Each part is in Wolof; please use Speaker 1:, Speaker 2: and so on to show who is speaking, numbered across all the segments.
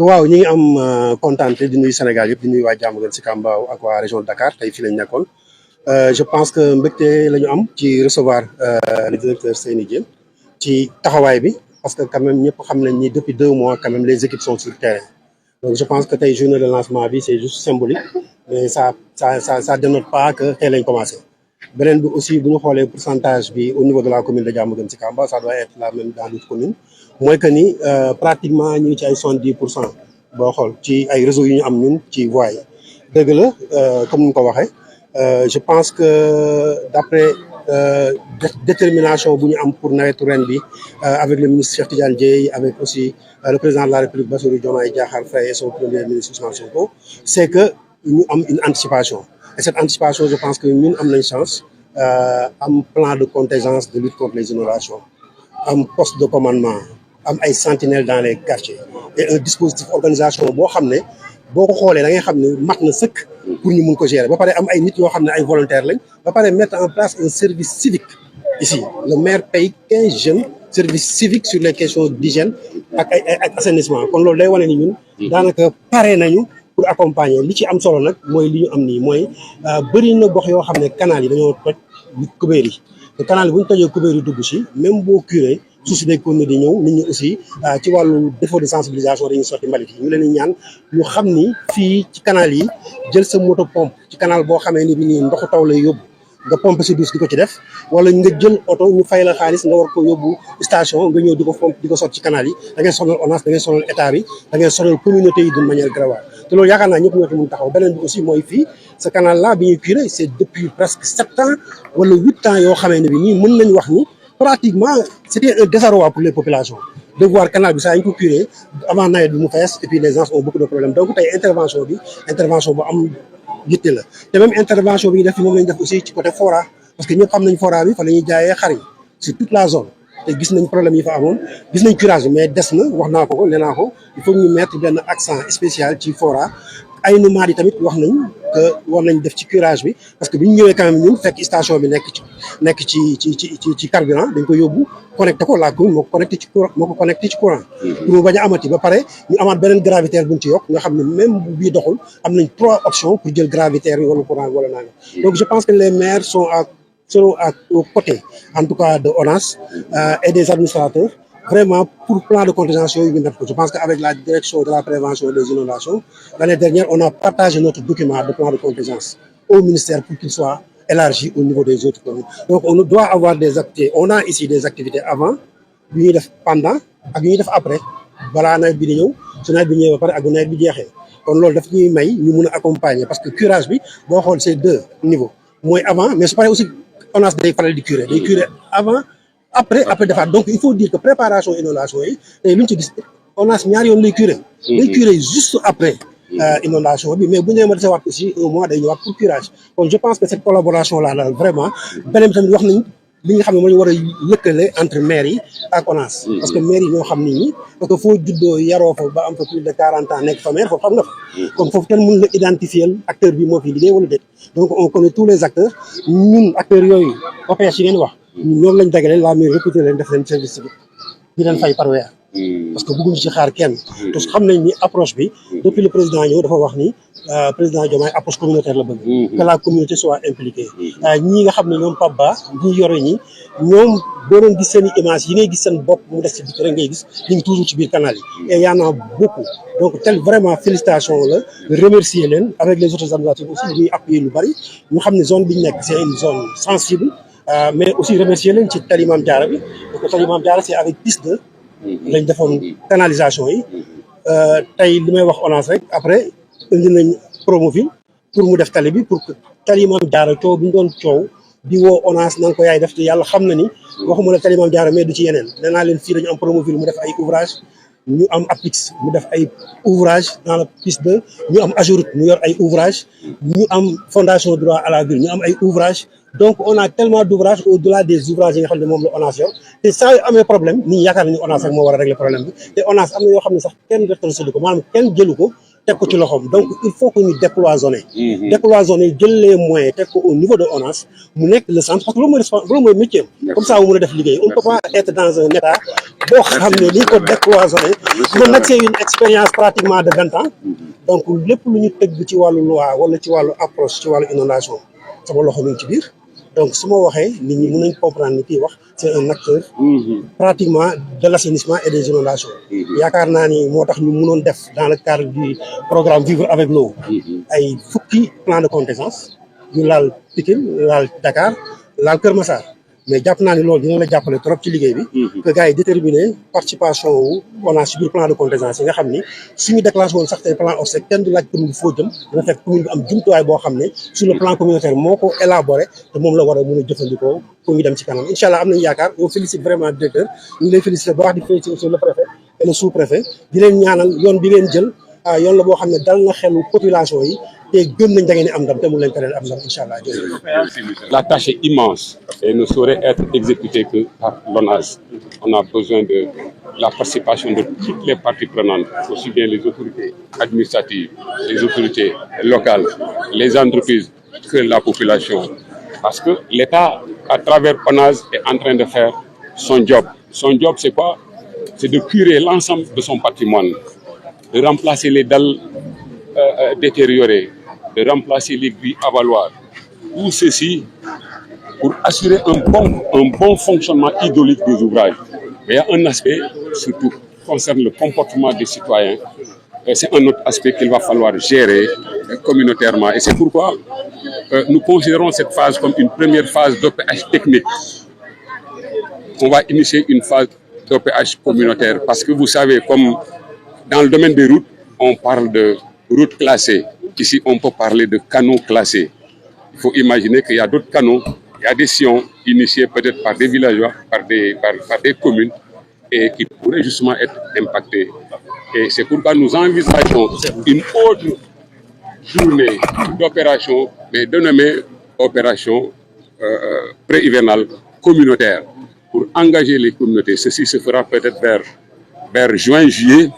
Speaker 1: waaw ñi ngi am contenté di nuyu Sénégal yëpp di nuyu waa Diamaguène Sicap Mbao ak waa région de Dakar tey fii lañ nekkoon je pense que mbégte la ñu am ci recevoir le directeur Seyni Diène ci taxawaay bi parce que quand même ñëpp xam nañ ni depuis 2 mois quand même les équipes sont sur le terrain donc je pense que tey journée de lancement bi c'est juste symbolique mais ça dénote pas que tey lañ commencé beneen bi aussi bu ñu xoolee pourcentage bi au niveau de la commune de Diamaguène Sicap Mbao ça doit être la même dans d'autres communes mooy que ni pratiquement ñu ngi ci ay 70% boo xool ci ay réseaux yu ñu am ñun ci voies yi dëgg la comme ni nga ko waxee je pense que d'après détermination bu ñu am pour nawetu ren bi avec le ministre Cheikh Tidiane Dièye avec aussi le président de la République Bassirou Diomaye Diakhar Faye et son premier ministre Ousmane Sonko c'est que ñu am une anticipation et cette anticipation je pense que ñun am nañ chance am plan de contingence de lutte contre les inondations am poste de commandement am ay sentinelles dans les quartiers et un dispositif organisation boo xam ne boo ko xoolee da ngay xam ne mat na sëkk pour ñu mun ko gérer ba pare am ay nit yoo xam ne ay volontaires lañ ba pare mettre en place un service civique ici le maire paye 15 jeunes service civique sur les questions d'hygiène ak assainissement kon loolu day wane ni ñun daanaka pare nañu pour accompagner li ci am solo nag mooy li ñu am nii mooy bëri na gox yoo xam ne canal yi dañoo toj kubéer yi te canal yi bu ñu tojee kubéer yi dugg si même boo curé suuf si day continuer di ñëw nit ñi aussi ci wàllu défaut de sensibilisation dañuy sotti mbalit yi ñu leen di ñaan ñu xam ni fii ci canal yi jël sa moto pompe ci canal boo xamee ni bi nii ndoxu taw lay yóbbu nga pompe si douche di ko ci def wala nga jël oto ñu fay la xaalis nga war ko yóbbu station nga ñëw di ko pompe di ko sotti ci canal yi da ngay sonal ONAS da ngay sonal état bi da ngay sonal communauté yi d'une manière grave te loolu yaakaar naa ñëpp ñoo ci mun taxaw beneen bi aussi mooy fii ce canal là bi ñuy curé c'est depuis presque 7 ans wala 8 ans yoo xamee ne bi nii mën nañu wax ni pratiquement c'était un désarroi pour les populations de voir canal bi saa ñu ko curé avant nawet bi mu fees et puis les gens ont beaucoup de problèmes donc tey intervention bu am yitte la te même intervention bi ñu def fi moom lañu def aussi ci côté fora parce que ñëpp xam nañ fora bi fa la ñuy jaayee xar yi sur toute la zone te gis nañ problème yi fa amoon gis nañ curage bi mais des na wax naa ko nee naa ko il faut ñu mettre benn accent spécial ci fora ay numaat yi tamit wax nañ que war nañ def ci curage bi parce que bi ñu ñëwee quand même ñun fekk station bi nekk ci carburant dañ ko yóbbu connecté ko la commune moo ko connecté ci courant pour mu bañ a amati ba pare ñu amaat beneen gravitaire buñ ci yokk nga xam ne même bu bii doxul am nañ 3 options pour jël gravitaire bi wala courant wala naa donc je pense que les maires sont aux côtés en tout cas de ONAS et des administrateurs vraiment pour plan de contingence yooyu ñu def ko je pense qu'avec la direction de la prévention des inondations l'année dernière on a partagé notre document de plan de contingence au ministère pour qu'il soit élargi au niveau des autres communes donc on doit avoir on a ici des activités avant yu ñuy def pendant ak yu ñuy def après balaa nawet bi di ñëw su nawet bi ñëwee ba pare ak bu nawet bi jeexee kon loolu daf ñuy may ñu mun a accompagner parce que curage bi boo xool c'est 2 niveaux mooy avant mais su paree aussi ONAS day faral di curer day curer avant après defaat donc il faut dire que préparation inondation yi tey lu ñu ci gis ONAS ñaari yoon lay curer juste après inondation bi mais bu ñu ma desewaat aussi 1 mois day ñëwaat pour curage kon je pense que cette collaboration là daal vraiment beneen bi tamit wax nañ li nga xam ne moo ñu war a lëkkale entre maires yi ak ONAS parce que maires yi ñoo xam nit ñi parce que foo juddoo yaroo fa ba am fa plus de 40 ans nekk fa maire foofu xam nga fa comme foofu kenn mën la identifier acteur bi moo fi liggéey wala déet donc on connaît tous les acteurs ñun acteurs yooyu OPS yi ngeen wax ñoom lañ dagale la mairie recruter leen def leen service civique di leen fay par weer parce que bëgguñu ci xaar kenn te xam nañ ni approche bi depuis le président ñëw dafa wax ni président Diomaye approche communautaire la bëgg que la communauté soit impliquée ñii nga xam ne ñoom Pape Ba ñi yore ñi ñoom boo doon gis seen i image yi ngay gis seen bopp mu des ci biir rek ngay gis ñu ngi toujours ci biir canal yi et y en a beaucoup donc tel vraiment félicitations la remercier leen avec les autres administratifs aussi ñuy appuyer lu bari ñu xam ne zone bi ñu nekk c'est une zone sensible mais aussi remercier leen ci Tali Mame Diarra bi parce que Tali Mame Diarra c'est avec piste de lañ defoon canalisation yi tey li may wax ONAS rek après indi nañ Promoville pour mu def tali bi pour que Tali Mame Diarra coow bi ñu doon coow di woo ONAS nan ko yaay def te yàlla xam na ni waxuma la Tali Mame Diarra mais du ci yeneen nee naa leen fii dañu am Promoville mu def ay ouvrage ñu am APIX mu def ay ouvrage dans la piste 2 ñu am AGEROUTE mu yor ay ouvrage ñu am Fondation Droit à la Ville ñu am ay ouvrage donc on a tellement d'ouvrages au-delà des ouvrages yi nga xam ne moom la ONAS yor te saa yu amee problème nit ñi yaakaar nañu ONAS rek moo war a régler problème bi te ONAS am na yoo xam ne sax kenn responsable ko maanaam kenn jëlu ko teg ko ci loxoom donc il faut que ñu décloisonner. Décloisonner jël les moyens teg ko au niveau de ONAS mu nekk le centre parce que loolu mooy métier comme ça mu mën a def liggéey on ne peut pas être dans un état boo xam ne ni ko décloisonner loolu nag c'est une expérience pratiquement de 20 ans donc lépp lu ñu tëgg ci wàllu loi wala ci wàllu approche ci wàllu inondation sama loxo mi ngi ci biir donc su ma waxee nit ñi mën nañ comprendre ni kii wax c'est un acteur pratiquement de l'assainissement et des inondations yaakaar naa ni moo tax ñu mënoon def dans le cadre du programme Vivre avec l'eau ay fukki plan de compétence yu laal Pikine laal Dakar laal Kër Massar mais jàpp naa ni loolu dina la jàppale trop ci liggéey bi que gars yi déterminer participation wu ONAS ci biir plan de compétence yi nga xam ni suñu déclenché woon sax tey plan ORSEC kenn du laaj commune bi foo jëm dina fekk commune bi am jumtuwaay boo xam ne sur le plan communautaire moo ko élaboré te moom la war a mën a jëfandikoo pour ñu dem ci kanam incha allah am nañu yaakaar on félicite vraiment directeur ñu ngi lay féliciter ba wax di féliciter aussi le préfet et le sous-préfet di leen ñaanal yoon bi ngeen jël yoon la boo xam ne dal na xelu population yi te gëm nañ da ngeen am ndam te mu leen tereel am ndam incha allah.
Speaker 2: La tâche est immense et ne saurait être exécutée que par l'ONAS. On a besoin de la participation de toutes les parties prenantes, aussi bien les autorités administratives, les autorités locales, les entreprises que la population. Parce que l'État, à travers ONAS, est en train de faire son job. Son job, c'est quoi? C'est de curer l'ensemble de son patrimoine, de remplacer les dalles détériorées, de remplacer les grilles avaloirs. Tout ceci pour assurer un bon fonctionnement hydraulique des ouvrages. Mais il y a un aspect, surtout, qui concerne le comportement des citoyens. C'est un autre aspect qu'il va falloir gérer communautairement. Et c'est pourquoi nous considérons cette phase comme une première phase d'OPH technique. On va initier une phase d'OPH communautaire parce que vous savez, comme dans le domaine des routes, on parle de routes classées. Ici, on peut parler de canaux classés. Il faut imaginer qu'il y a d'autres canaux, il y a des sillons initiés peut-être par des villageois, par des communes et qui pourraient justement être impactés. Et c'est pourquoi nous envisageons une autre journée d'opération, mais dénommée opération pré-hivernale communautaire pour engager les communautés. Ceci se fera peut-être vers juin-juillet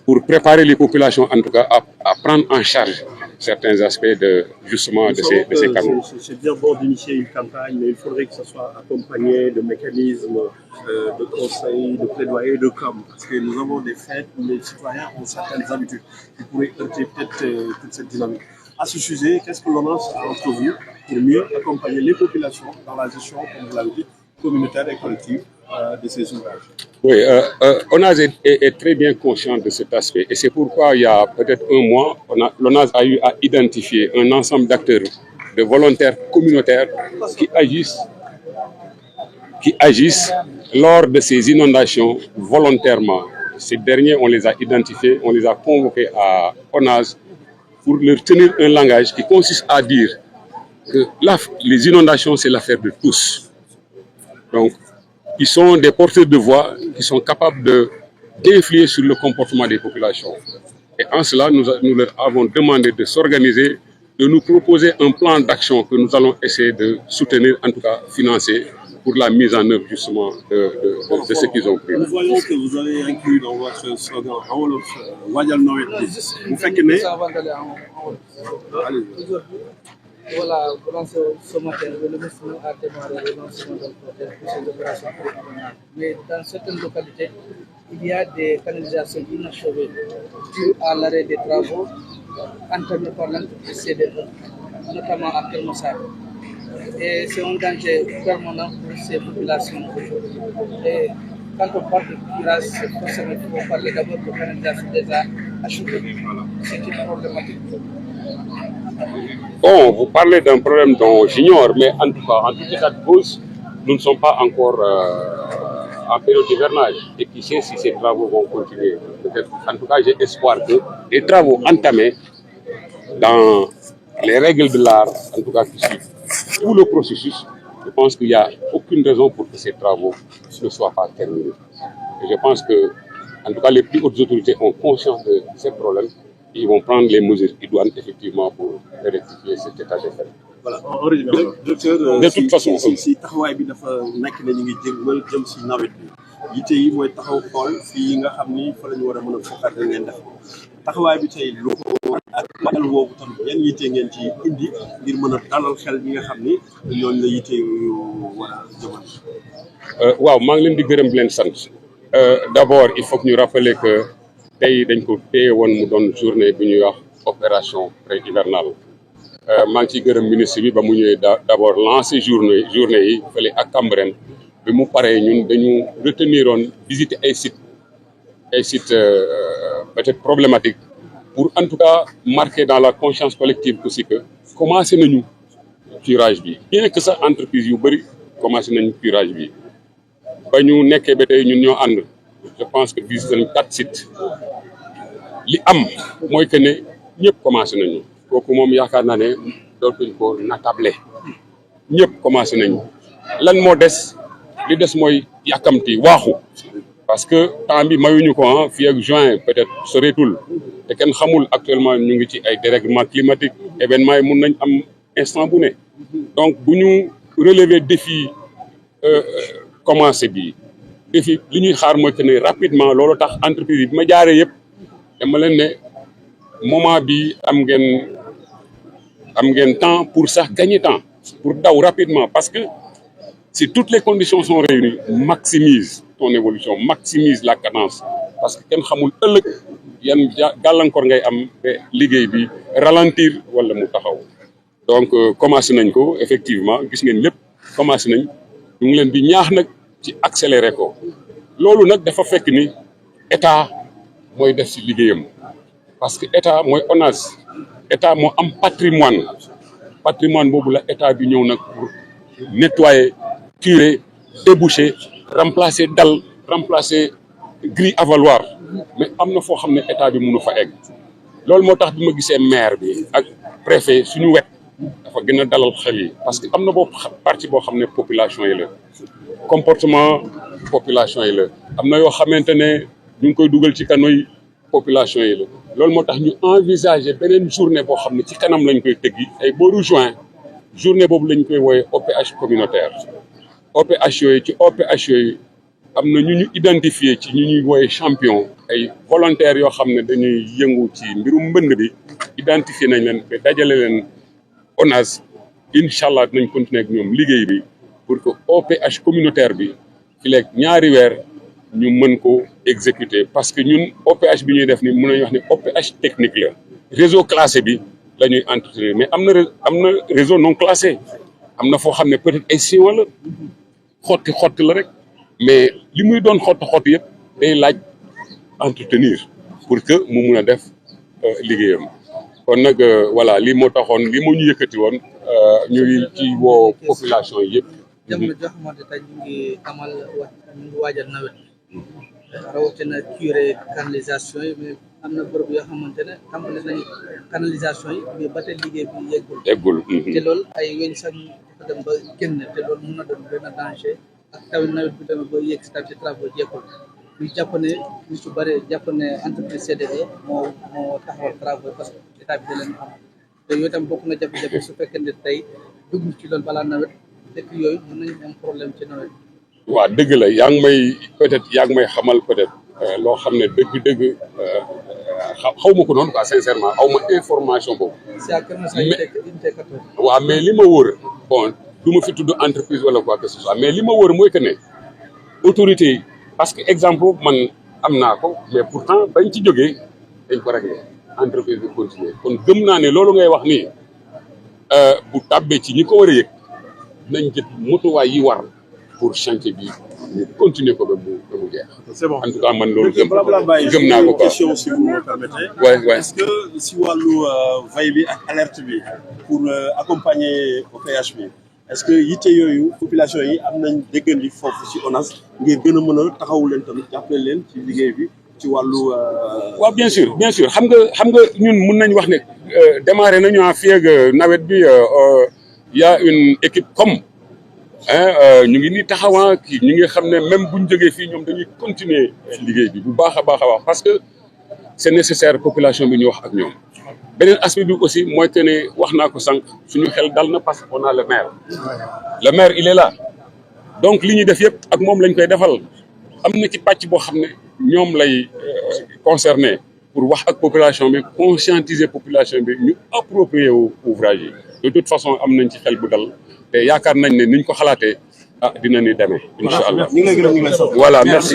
Speaker 2: pour préparer les populations, en tout cas, à prendre en charge certains aspects justement de ces canaux.
Speaker 3: C'est bien bon d'initier une campagne, mais il faudrait que ça soit accompagné de mécanismes de conseils, de plaidoyer, de com. Parce que nous avons des fêtes où les citoyens ont certaines habitudes qui pourraient heurter peut-être toute cette dynamique. À ce sujet, qu'est-ce que l'ONAS a entrevu pour mieux accompagner les populations dans la gestion, comme vous l'avez dit, communautaire et collective de ces ouvrages?
Speaker 2: Oui, ONAS est très bien conscient de cet aspect et c'est pourquoi il y a peut-être un mois, l'ONAS a eu à identifier un ensemble d'acteurs, de volontaires communautaires qui agissent lors de ces inondations volontairement. Ces derniers, on les a identifiés, on les a convoqués à ONAS pour leur tenir un langage qui consiste à dire que les inondations, c'est l'affaire de tous. Donc, ils sont des porteurs de voix qui sont capables d'influer sur le comportement des populations. Et en cela, nous leur avons demandé de s'organiser, de nous proposer un plan d'action que nous allons essayer de soutenir, en tout cas financer, pour la mise en œuvre justement de ce qu'ils ont pris.
Speaker 3: Nous voyons que vous avez inclus dans votre slogan Wajal Nawet. Vous faites que
Speaker 4: Voilà, ce matin, le ministre a démarré le lancement d'un projet pour ces opérations pré-hivernales. Mais dans certaines localités, il y a des canalisations inachevées dues à l'arrêt des travaux entamés par l'entreprise CDE, notamment à Kër Massar. Et c'est un danger permanent pour ces populations aujourd'hui. Et quand on parle de curage, c'est forcément qu'il faut parler d'abord de canalisation déjà achevée. C'est une problématique.
Speaker 2: Bon, vous parlez d'un problème dont j'ignore, mais en tout cas, en tout état de cause, nous ne sommes pas encore en période d'hivernage. Et qui sait si ces travaux vont continuer. En tout cas, j'ai espoir que les travaux entamés dans les règles de l'art, en tout cas qui suivent tout le processus, je pense qu'il n'y a aucune raison pour que ces travaux ne soient pas terminés. Et je pense que, en tout cas, les plus hautes autorités ont conscience de ces problèmes. Ils vont prendre les mesures idoines effectivement pour rectifier cet état de fait.
Speaker 3: Voilà, en résumé, docteur,
Speaker 2: de toute façon,
Speaker 3: si taxawaay bi dafa nekk ne ñu ngi jëm si nawet bi yitte yi mooy taxaw xool fii nga xam ni fa la ñu war a mën a fokkat ngeen def taxawaay bi tey lu ko ak magal boobu tam yan yitte ngeen ci indi ngir mën a dalal xel ñi nga xam ni ñooñu la yitte yu war a jëmal.
Speaker 2: waaw maa ngi leen di gërëm di leen sant d'abord il faut que ñu rappeler que tey dañ ko téye woon mu doon journée bi ñuy wax opération pré-hivernale maa ngi ciy gërëm ministre bi ba mu ñëwee d'abord lancé journée yi fële ak Cambérène bi mu paree ñun dañu retenir woon visiter ay sites peut-être problématiques pour en tout cas marquer dans la conscience collective aussi que commencé nañu curage bi bien que sax entreprise yu bëri commencé nañu curage bi ba ñu nekkee ba tey ñun ñoo ànd je pense que visité nañ 4 sites li am mooy que ne ñëpp commencé nañu kooku moom yaakaar naa ne dootuñ ko natable ñëpp commencé nañu lan moo des li des mooy yàkkamti waaxu parce que temps bi mayuñu ko fii ak juin peut-être soreetul te kenn xamul actuellement ñu ngi ci ay dérèglement climatique événement yi mun nañ am instant bu ne donc bu ñu relever défi commencé bi défi li ñuy xaar mooy que ne rapidement loolu tax entreprise yi bi ma jaaree yëpp dama leen ne moment bi am ngeen temps pour sax gagner temps pour daw rapidement parce que si toutes les conditions sont réunies maximise ton évolution maximise la cadence parce que kenn xamul ëllëg yan gàllankoor ngay am te liggéey bi ralentir wala mu taxaw donc commencé nañ ko effectivement gis ngeen lépp commencé nañ ñu ngi leen di ñaax nag ci accélérer ko loolu nag dafa fekk ni état mooy def ci liggéeyam parce que état mooy ONAS état moo am patrimoine boobu la état bi ñëw nag pour nettoyer curer déboucher remplacer dal remplacer grille avaloir mais am na foo xam ne état bi mënu fa egg loolu moo tax bi ma gisee maire bi ak préfet suñu wet dafa gën a dalal xel yi parce que am na boo partie boo xam ne population yi la comportement population yi la am na yoo xamante ne ñu ngi koy dugal ci kanoy population yi la loolu moo tax ñu envisager beneen journée boo xam ne ci kanam lañ koy tëggi ay booru juin journée boobu lañ koy wooyee OPH communautaire OPH yooyu ci OPH yooyu am na ñu identifier ci ñu ñuy wooyee champion ay volontaires yoo xam ne dañuy yëngu ci mbirum mbënd bi identifier nañ leen ba dajale leen ONAS incha allah dinañ continuer ak ñoom liggéey bi pour que OPH communautaire bi fi leeg ñaari weer ñu mën ko exécuter parce que ñun OPH bi ñuy def ni mën nañu wax ni OPH technique la réseau classé bi la ñuy entretenir mais am na réseau non classé am na foo xam ne peut-être ay siwan la xotti la rek mais li muy doon xotti yëpp day laaj entretenir pour que mu mun a def liggéeyam kon nag voilà lii moo taxoon lii moo ñu yëkkati woon ñu ngi ci woo population yi yëpp.
Speaker 4: jamono joo xamante tey ñu ngi waajal nawet rawatina curé canalisation yi mais am na bërëb yoo xamante ne tàmbali nañu canalisation yi mais ba tey liggéey bi yeggul. te loolu ay weñ sax dafa dem ba génn te loolu mun na doon benn danger ak tawit nawet bi demee ba yegg si tamit travaux jeexul ñu jàpp ne ñu su bëri jàpp ne entreprise CDE moo taxawal travaux parce que état bi da leen am te yooyu tam bokk na jafe-jafe su fekkee ne tey dugg ci loolu balaa nawet dëkk yooyu mën nañu am problème ci nawet.
Speaker 2: waaw dëgg la yaa ngi may xamal peut-être loo xam ne dëgg xaw ma ko noonu quoi sincèrement aw ma information boobu. waaw mais li ma wóor bon du ma fi tudd entreprise wala quoi que ce soit mais li ma wóor mooy que ne autorité yi parce que exemple man am naa ko mais pourtant bañ ci jógee dañ ko réglé entreprise bi continuer kon gëm naa ne loolu ngay wax nii bu tàbbee ci ñi ko war a yëg nañ jël motuwaay yi war pour chantier bi ñu continuer ko ba mu jeex.
Speaker 3: C'est bon.
Speaker 2: En tout cas man loolu gëm naa ko quoi.
Speaker 3: Question si vous me permettez.
Speaker 2: Ouais.
Speaker 3: Est-ce que si wàllu veille bi ak alerte bi pour accompagner OPH bi est-ce que yitte yooyu population yi am nañ déggandi foofu ci ONAS ngir gën a mën a taxawu leen tamit jàppale leen ci liggéey bi ci wàllu.
Speaker 2: waaw bien sûr xam nga ñun mun nañ wax ne démarré nañu fii ak nawet bi y a une équipe comme. ñu ngi nii taxawaa kii ñu ngi xam ne même buñ jógee fii ñoom dañuy continuer liggéey bi bu baax a baax parce que c'est nécessaire population bi ñu wax ak ñoom beneen aspect bi aussi mooy que ne wax naa ko sànq suñu xel dal na parce que on a le maire il est là donc li ñuy def yëpp ak moom lañ koy defal am na ci pàcc boo xam ne ñoom lay concerné pour wax ak population bi conscientiser population bi ñu approprier wu ouvrage yi de toute façon am nañ ci xel bu dal te yaakaar nañ ne niñ ko xalaatee dina ni demee incha allah.
Speaker 3: ñu ngi lay gërëm ñu ngi lay sant.
Speaker 2: Voilà, merci.